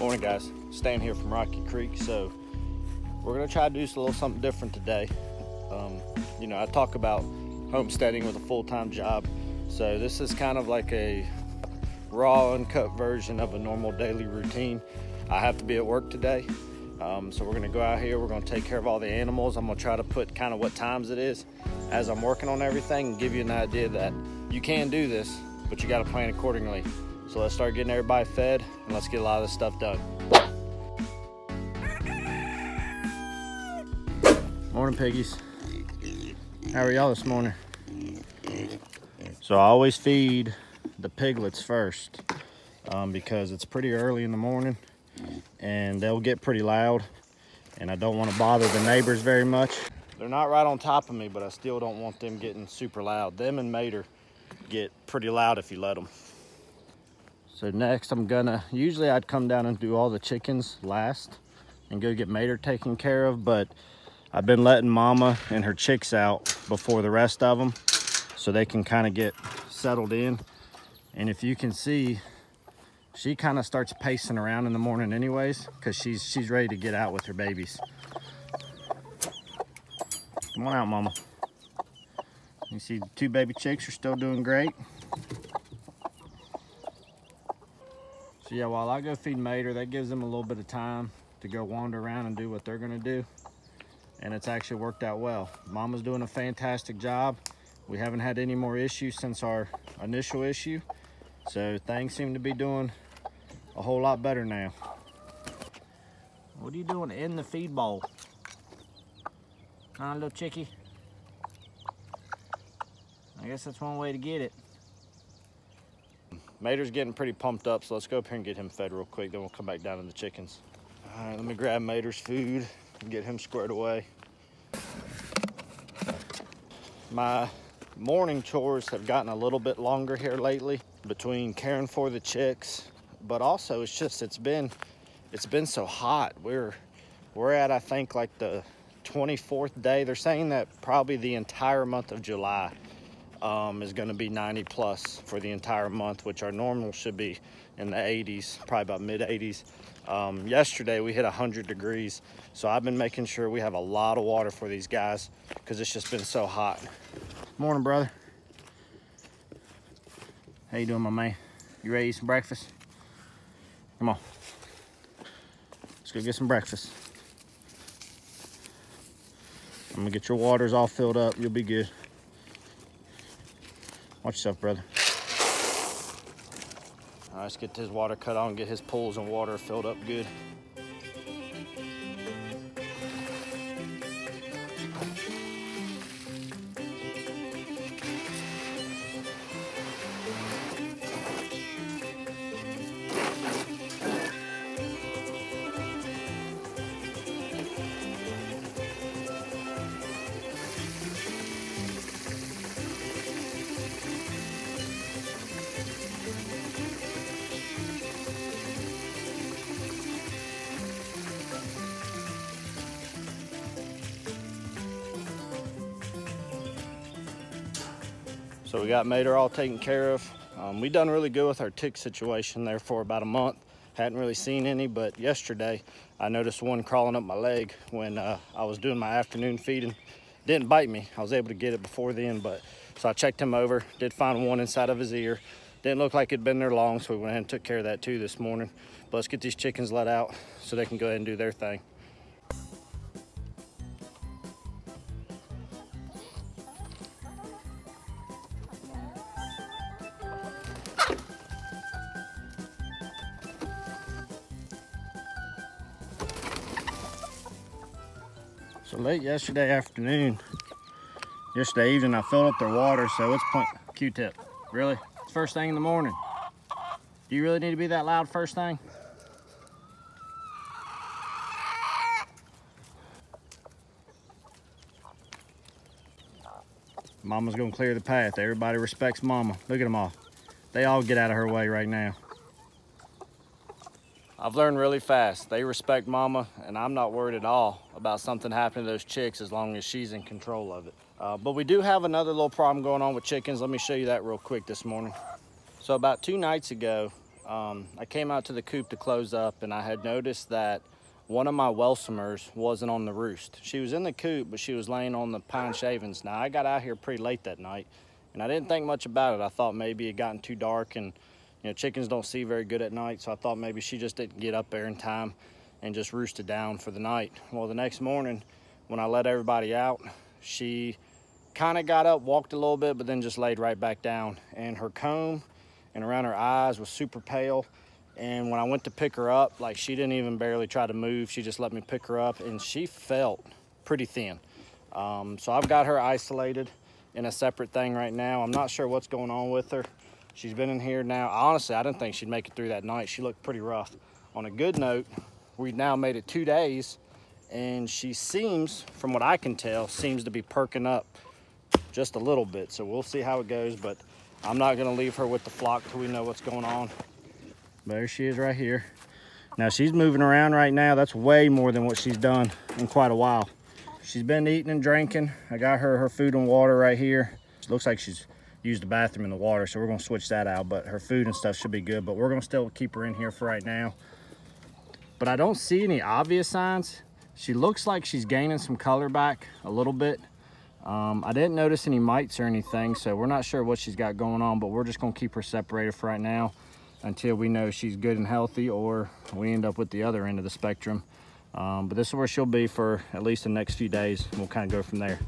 Morning guys, Stan here from Rocky Creek. So we're gonna try to do a little something different today. You know, I talk about homesteading with a full-time job, so this is kind of like a raw, uncut version of a normal daily routine. I have to be at work today, so we're gonna go out here, we're gonna take care of all the animals. I'm gonna try to put kind of what times it is as I'm working on everything and give you an idea that you can do this, but you gotta plan accordingly. So let's start getting everybody fed and let's get a lot of this stuff done. Morning piggies. How are y'all this morning? So I always feed the piglets first because it's pretty early in the morning and they'll get pretty loud and I don't want to bother the neighbors very much. They're not right on top of me, but I still don't want them getting super loud. Them and Mater get pretty loud if you let them. So next usually I'd come down and do all the chickens last and go get Mater taken care of, but I've been letting Mama and her chicks out before the rest of them so they can kind of get settled in. And if you can see, she kind of starts pacing around in the morning anyways because she's ready to get out with her babies. Come on out, Mama. You see the two baby chicks are still doing great. So yeah, while I go feed Mater, that gives them a little bit of time to go wander around and do what they're gonna do. And it's actually worked out well. Mama's doing a fantastic job. We haven't had any more issues since our initial issue. So things seem to be doing a whole lot better now. What are you doing in the feed bowl? Huh, little chickie? I guess that's one way to get it. Mater's getting pretty pumped up, so let's go up here and get him fed real quick, then we'll come back down to the chickens. All right, let me grab Mater's food and get him squared away. My morning chores have gotten a little bit longer here lately between caring for the chicks, but also it's been so hot. We're at, I think, like the 24th day. They're saying that probably the entire month of July is going to be 90 plus for the entire month, which our normal should be in the 80s, probably about mid 80s. Yesterday we hit 100 degrees, so I've been making sure we have a lot of water for these guys because it's just been so hot. Morning, brother. How you doing, my man? You ready to eat some breakfast? Come on, let's go get some breakfast. I'm gonna get your waters all filled up. You'll be good. Watch yourself, brother. All right, let's get his water cut on, get his pools and water filled up good. So we got Mater all taken care of. We done really good with our tick situation there for about a month. Hadn't really seen any, but yesterday I noticed one crawling up my leg when I was doing my afternoon feeding. Didn't bite me. I was able to get it before then, but so I checked him over, did find one inside of his ear. Didn't look like it'd been there long, so we went ahead and took care of that too this morning. But let's get these chickens let out so they can go ahead and do their thing. So late yesterday evening, I filled up their water, so it's Q-tip. Really? It's first thing in the morning. Do you really need to be that loud first thing? Mama's gonna clear the path. Everybody respects Mama. Look at them all. They all get out of her way right now. I've learned really fast. They respect Mama, and I'm not worried at all about something happening to those chicks as long as she's in control of it. But we do have another little problem going on with chickens. Let me show you that real quick this morning. So about 2 nights ago, I came out to the coop to close up, and I had noticed that one of my Welsumers wasn't on the roost. She was in the coop, but she was laying on the pine shavings. Now, I got out here pretty late that night, and I didn't think much about it. I thought maybe it gotten too dark, and chickens don't see very good at night, so I thought maybe she just didn't get up there in time and just roosted down for the night. Well, the next morning, when I let everybody out, she kind of got up, walked a little bit, but then just laid right back down. And her comb and around her eyes was super pale. And when I went to pick her up, like, she didn't even barely try to move. She just let me pick her up, and she felt pretty thin. So I've got her isolated in a separate thing right now. I'm not sure what's going on with her. She's been in here now. Honestly, I didn't think she'd make it through that night. She looked pretty rough. On a good note, we've now made it 2 days, and she seems, from what I can tell, seems to be perking up just a little bit. So we'll see how it goes, but I'm not gonna leave her with the flock till we know what's going on. There she is right here. Now she's moving around right now. That's way more than what she's done in quite a while. She's been eating and drinking. I got her food and water right here. It looks like she's used the bathroom in the water, so we're gonna switch that out, but her food and stuff should be good. But we're gonna still keep her in here for right now. But I don't see any obvious signs. She looks like she's gaining some color back a little bit. I didn't notice any mites or anything, so we're not sure what she's got going on, but we're just gonna keep her separated for right now until we know she's good and healthy, or we end up with the other end of the spectrum. But this is where she'll be for at least the next few days. We'll kind of go from there.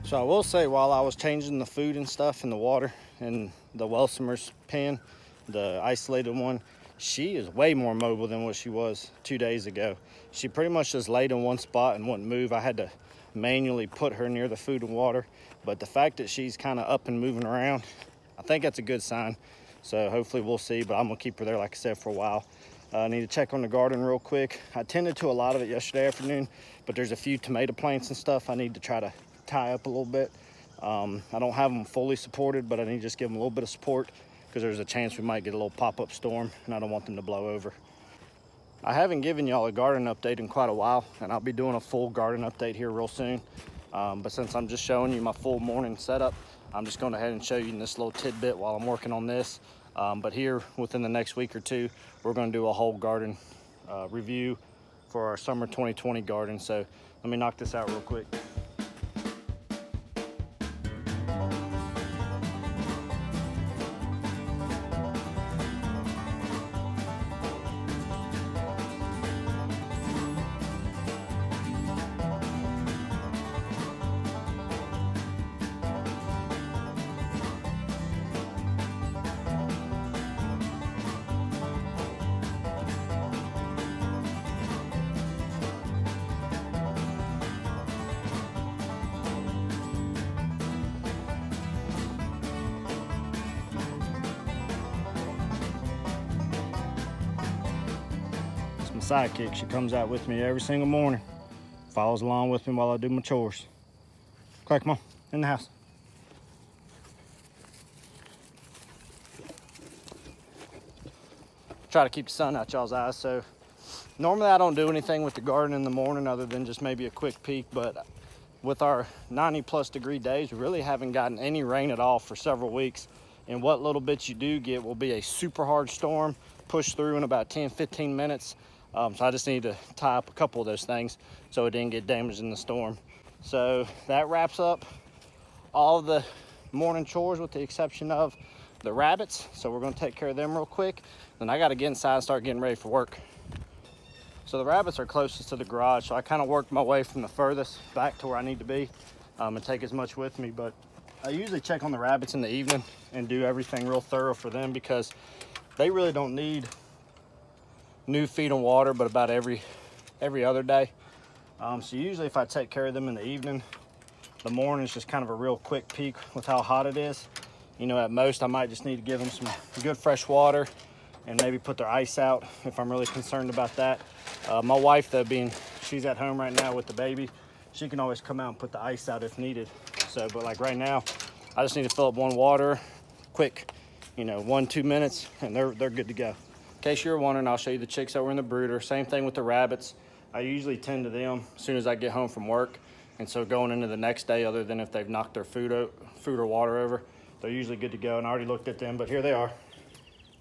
So I will say, while I was changing the food and stuff in the water in the Welsumer's pen, the isolated one, she is way more mobile than what she was 2 days ago. She pretty much just laid in one spot and wouldn't move. I had to manually put her near the food and water, but the fact that she's kind of up and moving around, I think that's a good sign. So hopefully we'll see, but I'm gonna keep her there, like I said, for a while. I need to check on the garden real quick. I tended to a lot of it yesterday afternoon, but there's a few tomato plants and stuff I need to try to tie up a little bit. I don't have them fully supported, but I need to just give them a little bit of support because there's a chance we might get a little pop-up storm, and I don't want them to blow over. I haven't given y'all a garden update in quite a while, and I'll be doing a full garden update here real soon. But since I'm just showing you my full morning setup, I'm just going to ahead and show you this little tidbit while I'm working on this. But here within the next week or two, we're going to do a whole garden review for our summer 2020 garden. So let me knock this out real quick. Sidekick. She comes out with me every single morning, follows along with me while I do my chores. Okay, come on, in the house. Try to keep the sun out y'all's eyes. So normally I don't do anything with the garden in the morning other than just maybe a quick peek, but with our 90+ degree days, we really haven't gotten any rain at all for several weeks. And what little bits you do get will be a super hard storm, push through in about 10-15 minutes. So I just need to tie up a couple of those things so it didn't get damaged in the storm. So that wraps up all the morning chores with the exception of the rabbits. So we're gonna take care of them real quick. Then I gotta get inside and start getting ready for work. So the rabbits are closest to the garage, so I kind of worked my way from the furthest back to where I need to be and take as much with me. But I usually check on the rabbits in the evening and do everything real thorough for them because they really don't need new feed and water but about every other day. So usually if I take care of them in the evening, the morning's just kind of a real quick peek with how hot it is. At most I might just need to give them some good fresh water, and maybe put their ice out if I'm really concerned about that. My wife, though, she's at home right now with the baby, she can always come out and put the ice out if needed. So, but like right now, I just need to fill up one water, quick, you know, 1-2 minutes, and they're good to go. In case you're wondering, I'll show you the chicks that were in the brooder. Same thing with the rabbits. I usually tend to them as soon as I get home from work. And so going into the next day, other than if they've knocked their food or water over, they're usually good to go. And I already looked at them, but here they are.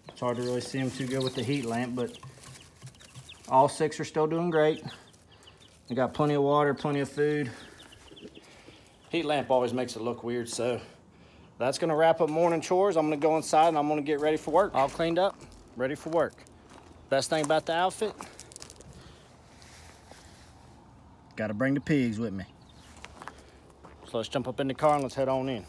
It's hard to really see them too good with the heat lamp, but all 6 are still doing great. They got plenty of water, plenty of food. Heat lamp always makes it look weird, so that's gonna wrap up morning chores. I'm gonna go inside and I'm gonna get ready for work. All cleaned up, ready for work. Best thing about the outfit, gotta bring the pigs with me. So let's jump up in the car and let's head on in.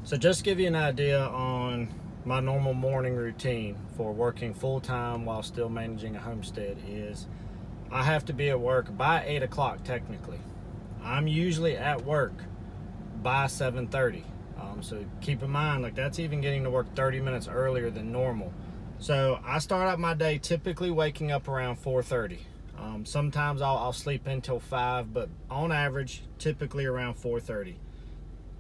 So just to give you an idea on my normal morning routine for working full-time while still managing a homestead is I have to be at work by 8 o'clock technically. I'm usually at work by 7:30. So keep in mind, like, that's even getting to work 30 minutes earlier than normal. So I start out my day typically waking up around 4:30. Sometimes I'll sleep until 5, but on average, typically around 4:30.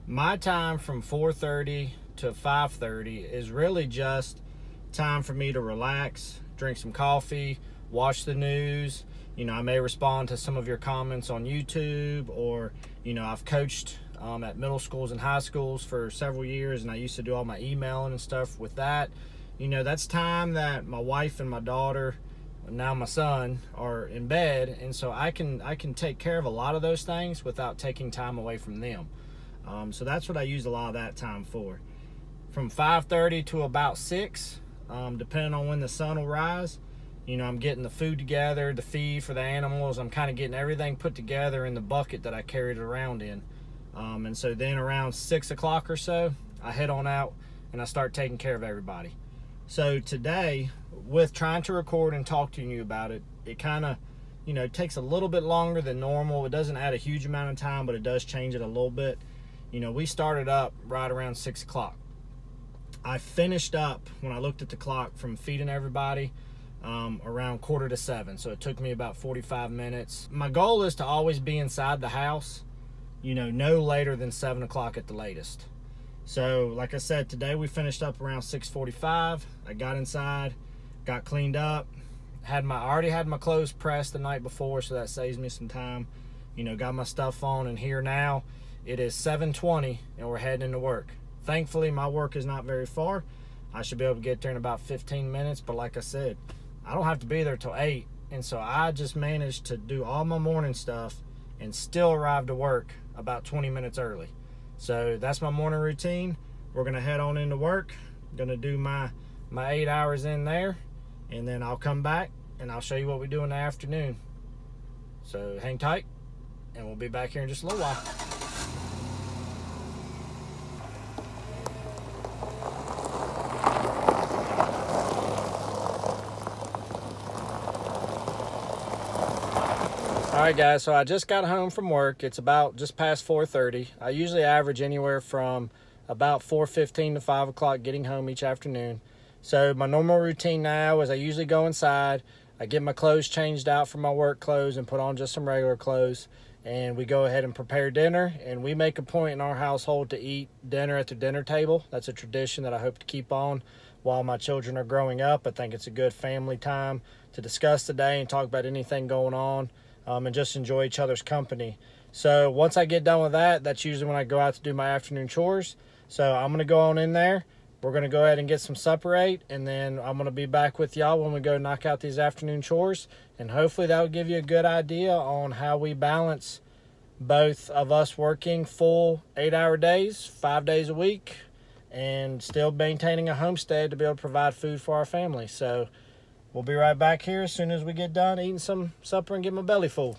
My time from 4:30 to 5:30 is really just time for me to relax, drink some coffee, watch the news. You know, I may respond to some of your comments on YouTube, or, you know, I've coached at middle schools and high schools for several years, and I used to do all my emailing and stuff with that. You know, that's time that my wife and my daughter, now my son, are in bed, and so I can take care of a lot of those things without taking time away from them. So that's what I use a lot of that time for. From 5:30 to about 6, depending on when the sun will rise, you know, I'm getting the food together, the feed for the animals. I'm kind of getting everything put together in the bucket that I carried it around in. And so then around 6 o'clock or so, I head on out and I start taking care of everybody. So today, with trying to record and talk to you about it, it kind of, you know, takes a little bit longer than normal. It doesn't add a huge amount of time, but it does change it a little bit. You know, we started up right around 6 o'clock. I finished up, when I looked at the clock, from feeding everybody around 6:45. So it took me about 45 minutes. My goal is to always be inside the house, you know, no later than 7 o'clock at the latest. So like I said, today we finished up around 6:45. I got inside, got cleaned up, I already had my clothes pressed the night before, so that saves me some time. You know, got my stuff on, and here now it is 7:20 and we're heading into work. Thankfully, my work is not very far. I should be able to get there in about 15 minutes, but like I said, I don't have to be there till 8, and so I just managed to do all my morning stuff and still arrive to work about 20 minutes early. So that's my morning routine. We're gonna head on into work. I'm gonna do my 8 hours in there, and then I'll come back and I'll show you what we do in the afternoon. So hang tight, and we'll be back here in just a little while. All right, guys, so I just got home from work. It's about just past 4:30. I usually average anywhere from about 4:15 to 5 o'clock getting home each afternoon. So my normal routine now is I usually go inside, I get my clothes changed out from my work clothes and put on just some regular clothes, and we go ahead and prepare dinner, and we make a point in our household to eat dinner at the dinner table. That's a tradition that I hope to keep on while my children are growing up. I think it's a good family time to discuss the day and talk about anything going on. And just enjoy each other's company. So once I get done with that, that's usually when I go out to do my afternoon chores. So I'm going to go on in there. We're going to go ahead and get some supper ate, and then I'm going to be back with y'all when we go knock out these afternoon chores. And hopefully that will give you a good idea on how we balance both of us working full 8-hour days, 5 days a week, and still maintaining a homestead to be able to provide food for our family. So we'll be right back here as soon as we get done eating some supper and get my belly full.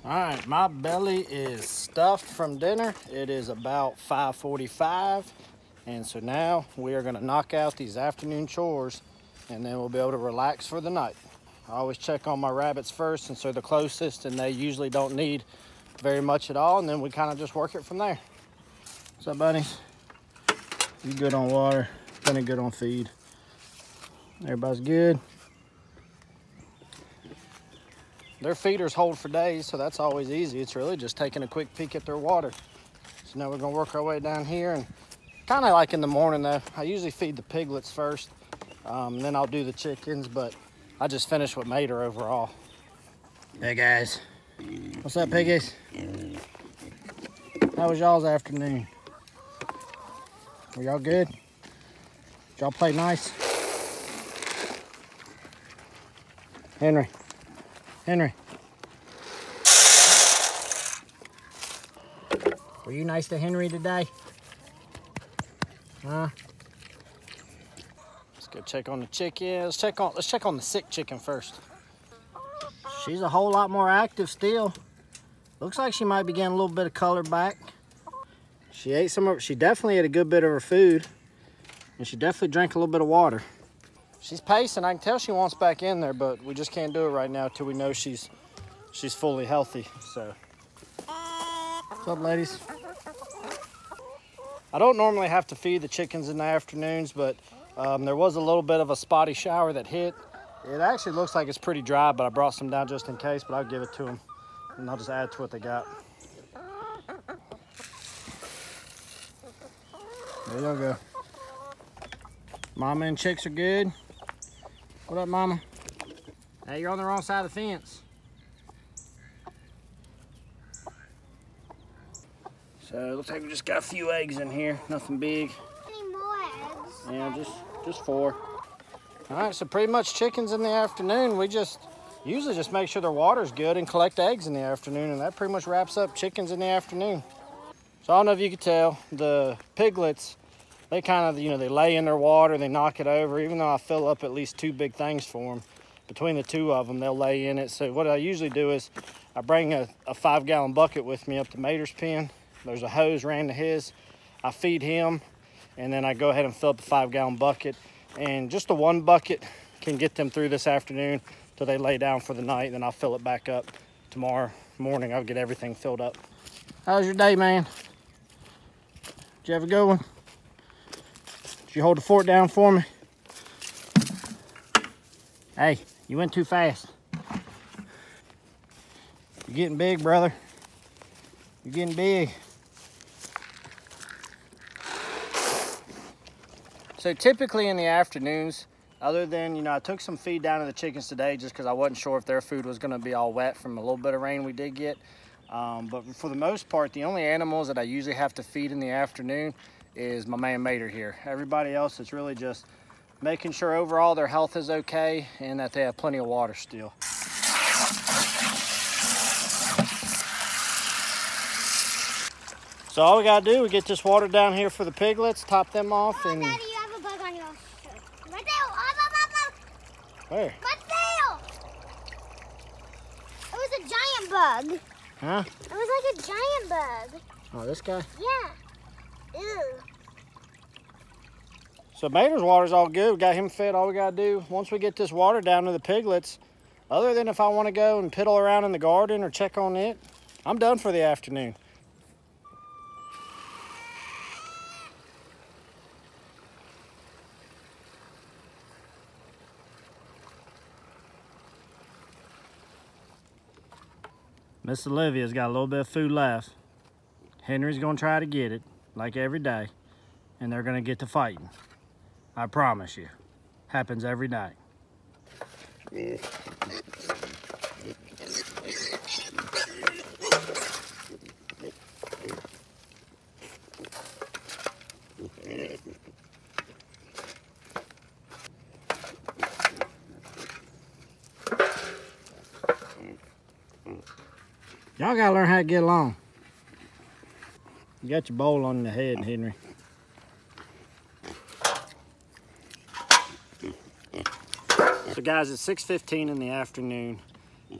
All right, my belly is stuffed from dinner. It is about 5:45, And so now we are gonna knock out these afternoon chores, and then we'll be able to relax for the night. I always check on my rabbits first, since they're the closest and they usually don't need very much at all, and then we kind of just work it from there. What's up, buddies? You good on water, plenty good on feed. Everybody's good. Their feeders hold for days, so that's always easy. It's really just taking a quick peek at their water. So now we're gonna work our way down here, and kind of like in the morning though, I usually feed the piglets first, then I'll do the chickens, but I just finished with Mater overall. Hey guys, what's up, piggies? How was y'all's afternoon? Were y'all good? Did y'all play nice? Henry. Were you nice to Henry today? Huh? Let's go check on the chicken. Let's check on the sick chicken first. She's a whole lot more active still. Looks like she might be getting a little bit of color back. She ate she definitely ate a good bit of her food, and she definitely drank a little bit of water. She's pacing. I can tell she wants back in there, but we just can't do it right now till we know she's fully healthy. So, what's up, ladies? I don't normally have to feed the chickens in the afternoons, but there was a little bit of a spotty shower that hit. It actually looks like it's pretty dry, but I brought some down just in case, but I'll give it to them, and I'll just add to what they got. There y'all go. Mama and chicks are good. What up, Mama? Hey, you're on the wrong side of the fence. So it looks like we just got a few eggs in here, nothing big. Any more eggs? Yeah, just 4. All right, so pretty much chickens in the afternoon. We usually just make sure their water's good and collect eggs in the afternoon, and that pretty much wraps up chickens in the afternoon. So I don't know if you could tell, the piglets, they kind of, they lay in their water, they knock it over. Even though I fill up at least 2 big things for them, between the 2 of them, they'll lay in it. So what I usually do is I bring a 5-gallon bucket with me up to Mater's pen. There's a hose ran to his. I feed him, and then I go ahead and fill up the 5-gallon bucket. And just the 1 bucket can get them through this afternoon till they lay down for the night. Then I'll fill it back up tomorrow morning. I'll get everything filled up. How was your day, man? Did you have a good one? Did you hold the fort down for me? Hey, you went too fast. You're getting big, brother. You're getting big. So typically in the afternoons, other than, I took some feed down to the chickens today just because I wasn't sure if their food was going to be all wet from a little bit of rain we did get. But for the most part, the only animals that I usually have to feed in the afternoon is my man Mater here. Everybody else is really just making sure overall their health is okay and that they have plenty of water still. So all we gotta do is get this water down here for the piglets, top them off, and... Daddy, you have a bug on your shirt. Right there. Where? Right there. It was a giant bug. Huh? It was like a giant bug. Oh, this guy? Yeah. Ew. So Mater's water's all good. We got him fed. All we gotta do, once we get this water down to the piglets, other than if I wanna go and piddle around in the garden or check on it, I'm done for the afternoon. Miss Olivia's got a little bit of food left. Henry's gonna try to get it, like every day, and they're gonna get to fighting. I promise you. Happens every night. Y'all gotta learn how to get along. You got your bowl on the head, Henry. So guys, it's 6:15 in the afternoon,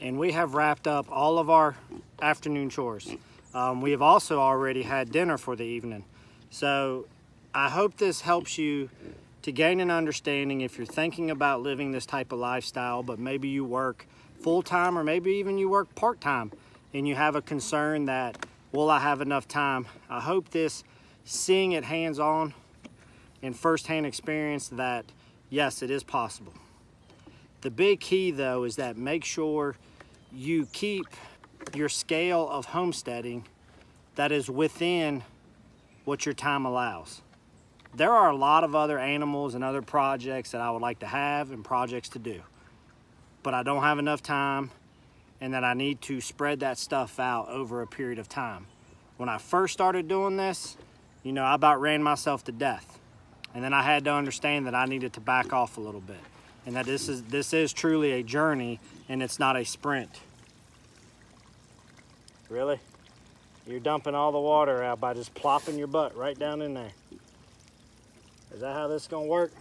and we have wrapped up all of our afternoon chores. We have also already had dinner for the evening. So I hope this helps you to gain an understanding if you're thinking about living this type of lifestyle, but maybe you work full-time or maybe even you work part-time and you have a concern that, will I have enough time? I hope this, seeing it hands-on and first-hand experience, that yes, it is possible. The big key though is that make sure you keep your scale of homesteading that is within what your time allows. There are a lot of other animals and other projects that I would like to have and projects to do, but I don't have enough time, and that I need to spread that stuff out over a period of time. When I first started doing this, you know, I about ran myself to death. And then I had to understand that I needed to back off a little bit, and that this is truly a journey and it's not a sprint. Really? You're dumping all the water out by just plopping your butt right down in there. Is that how this is gonna work?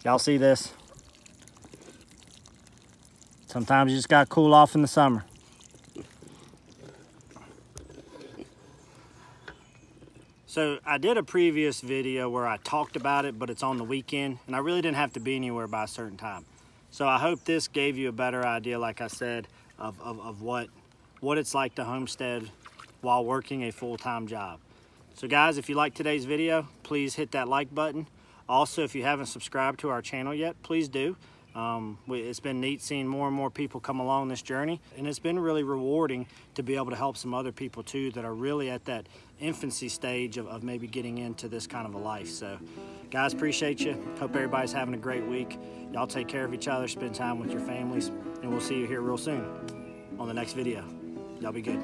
Y'all see this? Sometimes you just gotta cool off in the summer. So I did a previous video where I talked about it, but it's on the weekend, and I really didn't have to be anywhere by a certain time. So I hope this gave you a better idea, like I said, of what it's like to homestead while working a full-time job. So guys, if you liked today's video, please hit that like button. Also, if you haven't subscribed to our channel yet, please do. It's been neat seeing more and more people come along this journey, and it's been really rewarding to be able to help some other people too that are really at that infancy stage of maybe getting into this kind of a life. So guys, appreciate you. Hope everybody's having a great week. Y'all take care of each other, spend time with your families, and we'll see you here real soon on the next video. Y'all be good.